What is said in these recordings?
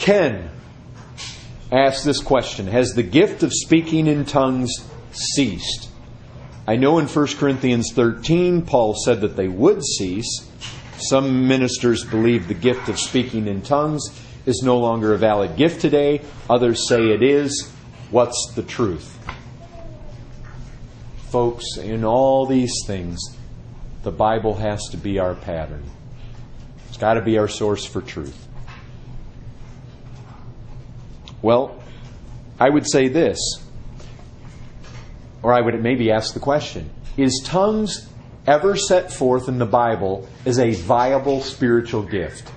Ken asked this question: has the gift of speaking in tongues ceased? I know in 1 Corinthians 13, Paul said that they would cease. Some ministers believe the gift of speaking in tongues is no longer a valid gift today. Others say it is. What's the truth? Folks, in all these things, the Bible has to be our pattern. It's got to be our source for truth. Well, I would say this, or I would maybe ask the question: is tongues ever set forth in the Bible as a viable spiritual gift?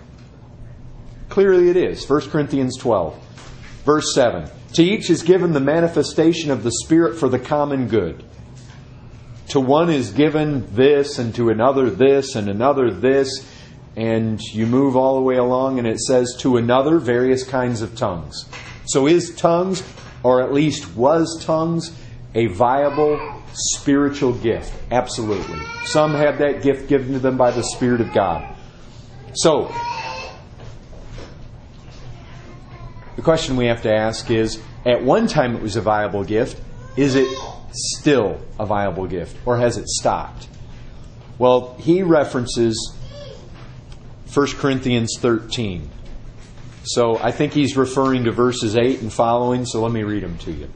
Clearly it is. 1 Corinthians 12, verse 7. To each is given the manifestation of the Spirit for the common good. To one is given this, and to another this, and another this. And you move all the way along and it says, to another, various kinds of tongues. So is tongues, or at least was tongues, a viable spiritual gift? Absolutely. Some had that gift given to them by the Spirit of God. So, the question we have to ask is, at one time it was a viable gift. Is it still a viable gift? Or has it stopped? Well, he references 1 Corinthians 13. So I think he's referring to verses 8 and following, so let me read them to you.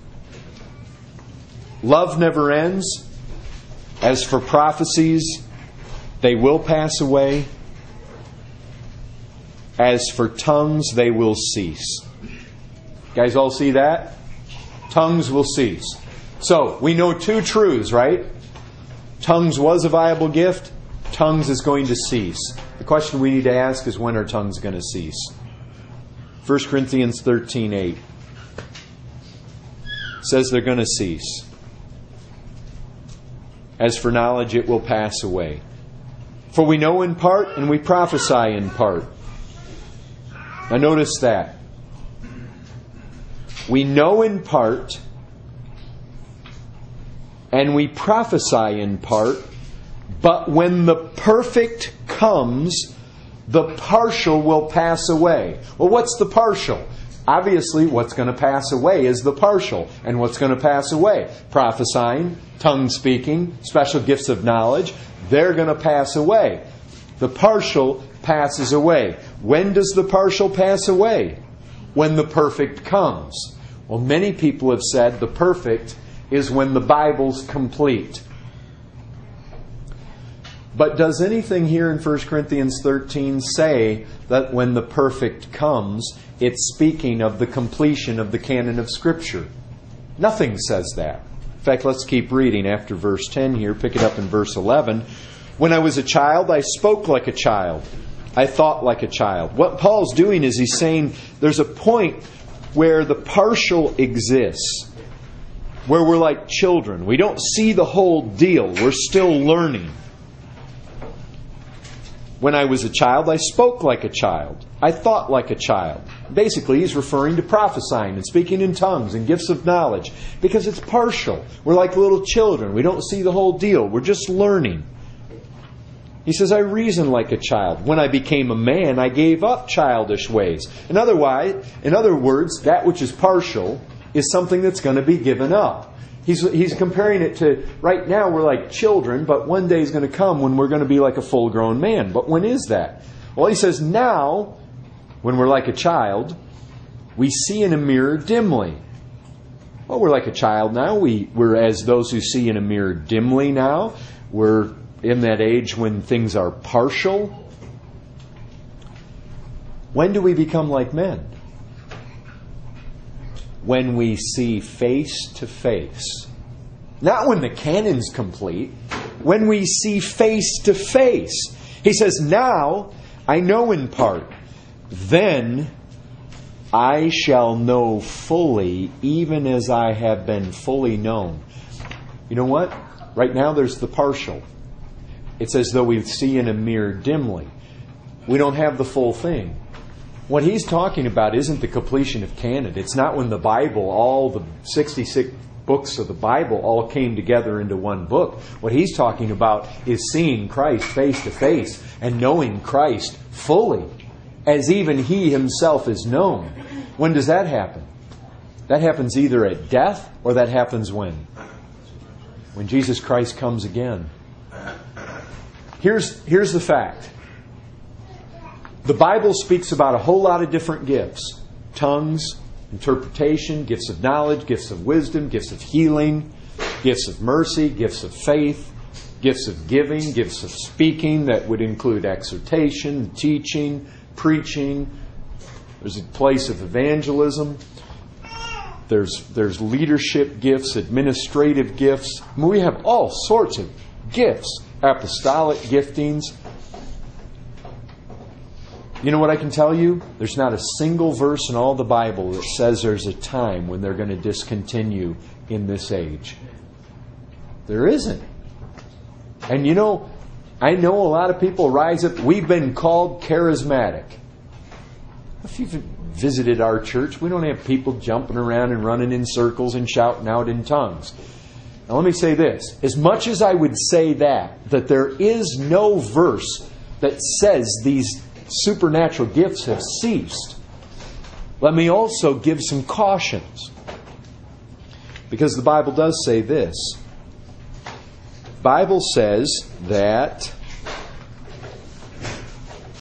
Love never ends. As for prophecies, they will pass away. As for tongues, they will cease. You guys all see that? Tongues will cease. So, we know two truths, right? Tongues was a viable gift. Tongues is going to cease. The question we need to ask is, when are tongues going to cease? 1 Corinthians 13:8 says they're going to cease. As for knowledge, it will pass away. For we know in part, and we prophesy in part. Now notice that. We know in part, and we prophesy in part, but when the perfect comes, the partial will pass away. Well, what's the partial? Obviously, what's going to pass away is the partial. And what's going to pass away? Prophesying, tongue speaking, special gifts of knowledge. They're going to pass away. The partial passes away. When does the partial pass away? When the perfect comes. Well, many people have said the perfect is when the Bible's complete. But does anything here in 1 Corinthians 13 say that when the perfect comes, it's speaking of the completion of the canon of Scripture? Nothing says that. In fact, let's keep reading after verse 10 here. Pick it up in verse 11. When I was a child, I spoke like a child. I thought like a child. What Paul's doing is he's saying there's a point where the partial exists, where we're like children. We don't see the whole deal. We're still learning. When I was a child, I spoke like a child. I thought like a child. Basically, he's referring to prophesying and speaking in tongues and gifts of knowledge, because it's partial. We're like little children. We don't see the whole deal. We're just learning. He says, I reasoned like a child. When I became a man, I gave up childish ways. In other words, that which is partial is something that's going to be given up. He's comparing it to, right now we're like children, but one day is going to come when we're going to be like a full-grown man. But when is that? Well, he says now, when we're like a child, we see in a mirror dimly. Well, we're like a child now. We're as those who see in a mirror dimly now. We're in that age when things are partial. When do we become like men? When we see face to face. Not when the canon's complete. When we see face to face. He says, now I know in part. Then I shall know fully, even as I have been fully known. You know what? Right now there's the partial. It's as though we see in a mirror dimly. We don't have the full thing. What he's talking about isn't the completion of canon. It's not when the Bible, all the 66 books of the Bible all came together into one book. What he's talking about is seeing Christ face to face and knowing Christ fully. as even He Himself is known. When does that happen? That happens either at death or that happens when? When Jesus Christ comes again. Here's the fact. The Bible speaks about a whole lot of different gifts. Tongues, interpretation, gifts of knowledge, gifts of wisdom, gifts of healing, gifts of mercy, gifts of faith, gifts of giving, gifts of speaking. That would include exhortation, teaching, preaching. There's a place of evangelism. There's leadership gifts, administrative gifts. I mean, we have all sorts of gifts, apostolic giftings. You know what I can tell you? There's not a single verse in all the Bible that says there's a time when they're going to discontinue in this age. There isn't. And you know, I know a lot of people rise up. We've been called charismatic. If you've visited our church, we don't have people jumping around and running in circles and shouting out in tongues. Now let me say this. As much as I would say that there is no verse that says these supernatural gifts have ceased, let me also give some cautions. Because the Bible does say this. The Bible says that